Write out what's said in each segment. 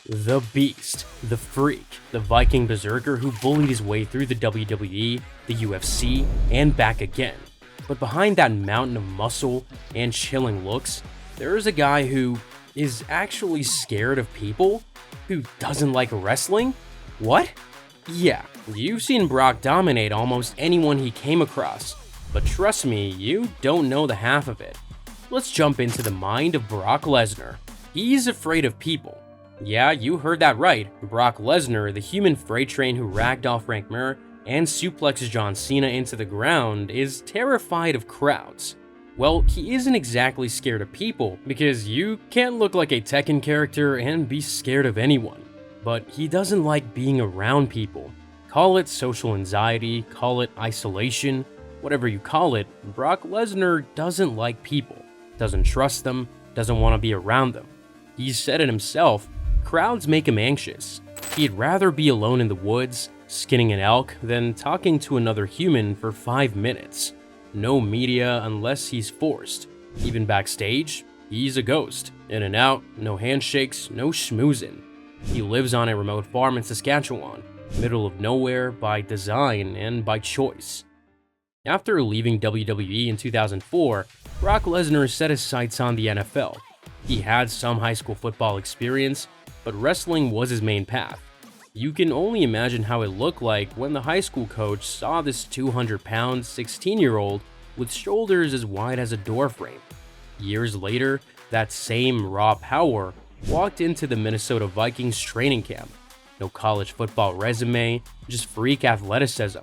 The Beast, the Freak, the Viking berserker who bullied his way through the WWE, the UFC, and back again. But behind that mountain of muscle and chilling looks, there is a guy who is actually scared of people, who doesn't like wrestling. What? Yeah, you've seen Brock dominate almost anyone he came across, but trust me, you don't know the half of it. Let's jump into the mind of Brock Lesnar. He's afraid of people. Yeah, you heard that right. Brock Lesnar, the human freight train who ragged off Frank Mir and suplexes John Cena into the ground, is terrified of crowds. Well, he isn't exactly scared of people, because you can't look like a Tekken character and be scared of anyone. But he doesn't like being around people. Call it social anxiety, call it isolation, whatever you call it, Brock Lesnar doesn't like people, doesn't trust them, doesn't want to be around them. He's said it himself, crowds make him anxious. He'd rather be alone in the woods, skinning an elk, than talking to another human for 5 minutes. No media unless he's forced. Even backstage, he's a ghost. In and out, no handshakes, no schmoozing. He lives on a remote farm in Saskatchewan, middle of nowhere by design and by choice. After leaving WWE in 2004, Brock Lesnar set his sights on the NFL. He had some high school football experience, but wrestling was his main path. You can only imagine how it looked like when the high school coach saw this 200-pound 16-year-old with shoulders as wide as a doorframe. Years later, that same raw power walked into the Minnesota Vikings training camp. No college football resume, just freak athleticism.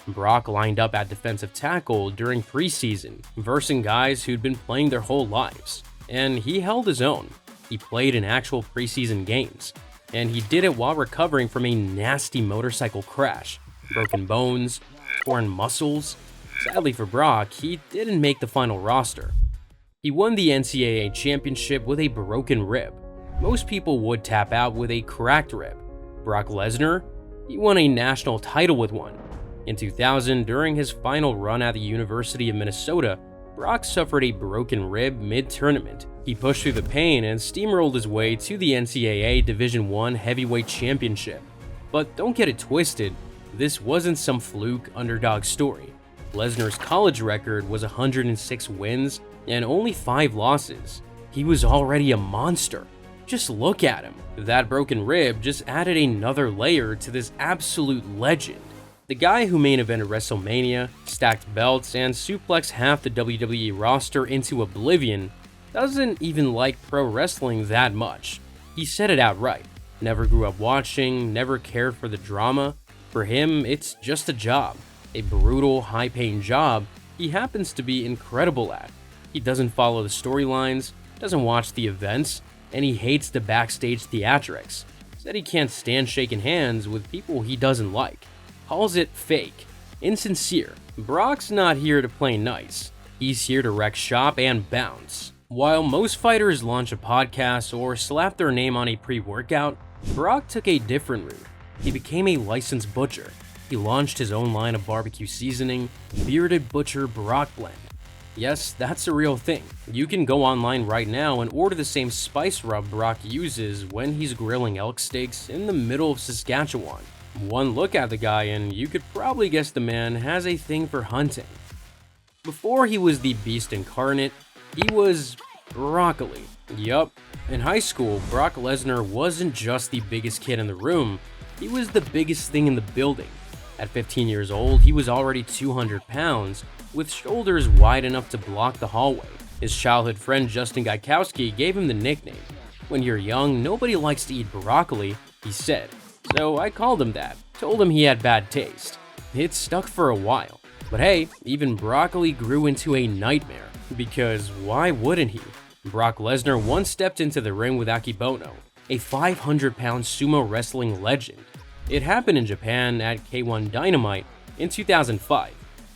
Brock lined up at defensive tackle during preseason, versing guys who'd been playing their whole lives. And he held his own. He played in actual preseason games. And he did it while recovering from a nasty motorcycle crash. Broken bones, torn muscles. Sadly for Brock, he didn't make the final roster. He won the NCAA championship with a broken rib. Most people would tap out with a cracked rib. Brock Lesnar, he won a national title with one. In 2000, during his final run at the University of Minnesota, Brock suffered a broken rib mid-tournament. He pushed through the pain and steamrolled his way to the NCAA Division I Heavyweight Championship. But don't get it twisted, this wasn't some fluke underdog story. Lesnar's college record was 106 wins and only 5 losses. He was already a monster. Just look at him. That broken rib just added another layer to this absolute legend. The guy who main evented WrestleMania, stacked belts, and suplexed half the WWE roster into oblivion doesn't even like pro wrestling that much. He said it outright. Never grew up watching, never cared for the drama. For him, it's just a job. A brutal, high-paying job he happens to be incredible at. He doesn't follow the storylines, doesn't watch the events, and he hates the backstage theatrics. Said he can't stand shaking hands with people he doesn't like. Calls it fake, insincere. Brock's not here to play nice. He's here to wreck shop and bounce. While most fighters launch a podcast or slap their name on a pre-workout, Brock took a different route. He became a licensed butcher. He launched his own line of barbecue seasoning, Bearded Butcher Brock Blend. Yes, that's a real thing. You can go online right now and order the same spice rub Brock uses when he's grilling elk steaks in the middle of Saskatchewan. One look at the guy and you could probably guess the man has a thing for hunting. Before he was the beast incarnate, he was broccoli. Yup. In high school, Brock Lesnar wasn't just the biggest kid in the room, he was the biggest thing in the building. At 15 years old, he was already 200 pounds, with shoulders wide enough to block the hallway. His childhood friend Justin Gaikowski gave him the nickname. "When you're young, nobody likes to eat broccoli," he said. So I called him that, told him he had bad taste. It stuck for a while. But hey, even broccoli grew into a nightmare, because why wouldn't he? Brock Lesnar once stepped into the ring with Akibono, a 500-pound sumo wrestling legend. It happened in Japan at K1 Dynamite in 2005.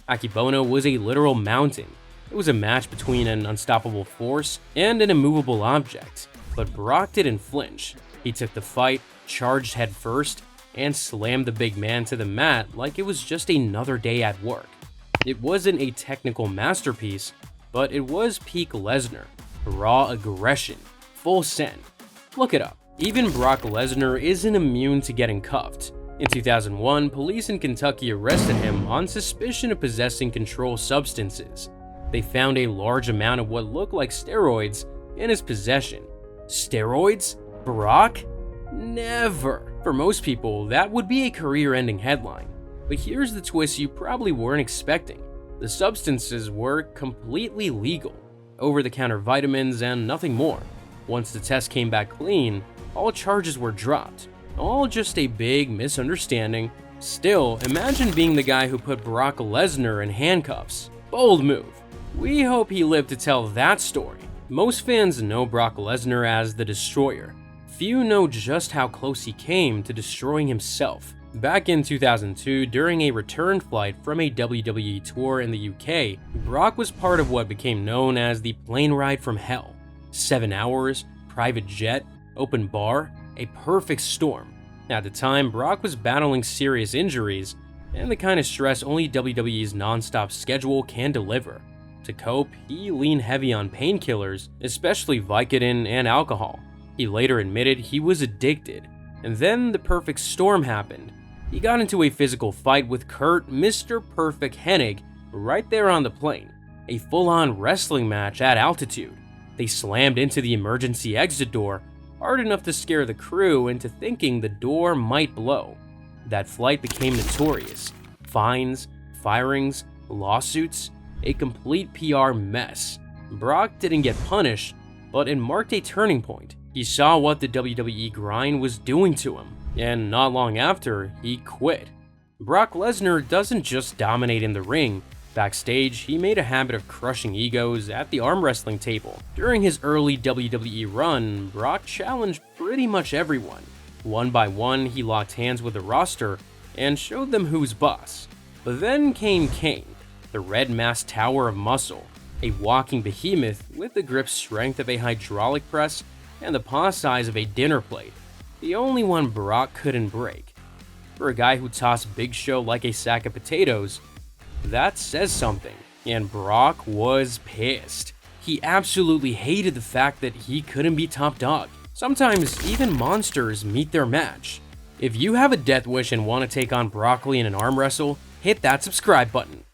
Akibono was a literal mountain. It was a match between an unstoppable force and an immovable object, but Brock didn't flinch. He took the fight, charged headfirst, and slammed the big man to the mat like it was just another day at work. It wasn't a technical masterpiece, but it was peak Lesnar. Raw aggression, full send. Look it up. Even Brock Lesnar isn't immune to getting cuffed. In 2001, police in Kentucky arrested him on suspicion of possessing controlled substances. They found a large amount of what looked like steroids in his possession. Steroids? Brock? Never! For most people, that would be a career-ending headline. But here's the twist you probably weren't expecting. The substances were completely legal. Over-the-counter vitamins and nothing more. Once the test came back clean, all charges were dropped. All just a big misunderstanding. Still, imagine being the guy who put Brock Lesnar in handcuffs. Bold move. We hope he lived to tell that story. Most fans know Brock Lesnar as the Destroyer. Few know just how close he came to destroying himself. Back in 2002, during a return flight from a WWE tour in the UK, Brock was part of what became known as the plane ride from hell. 7 hours, private jet, open bar, a perfect storm. At the time, Brock was battling serious injuries and the kind of stress only WWE's non-stop schedule can deliver. To cope, he leaned heavy on painkillers, especially Vicodin and alcohol. He later admitted he was addicted. And then the perfect storm happened. He got into a physical fight with Kurt Mr. Perfect Hennig right there on the plane. A full-on wrestling match at altitude. They slammed into the emergency exit door hard enough to scare the crew into thinking the door might blow. That flight became notorious. Fines, firings, lawsuits, a complete PR mess. Brock didn't get punished, but it marked a turning point. He saw what the WWE grind was doing to him, and not long after, he quit. Brock Lesnar doesn't just dominate in the ring. Backstage, he made a habit of crushing egos at the arm wrestling table. During his early WWE run, Brock challenged pretty much everyone. One by one, he locked hands with the roster and showed them who's boss. But then came Kane, the red masked tower of muscle, a walking behemoth with the grip strength of a hydraulic press and the paw size of a dinner plate, the only one Brock couldn't break. For a guy who tossed Big Show like a sack of potatoes, that says something, and Brock was pissed. He absolutely hated the fact that he couldn't be top dog. Sometimes even monsters meet their match. If you have a death wish and want to take on Broccoli in an arm wrestle, hit that subscribe button.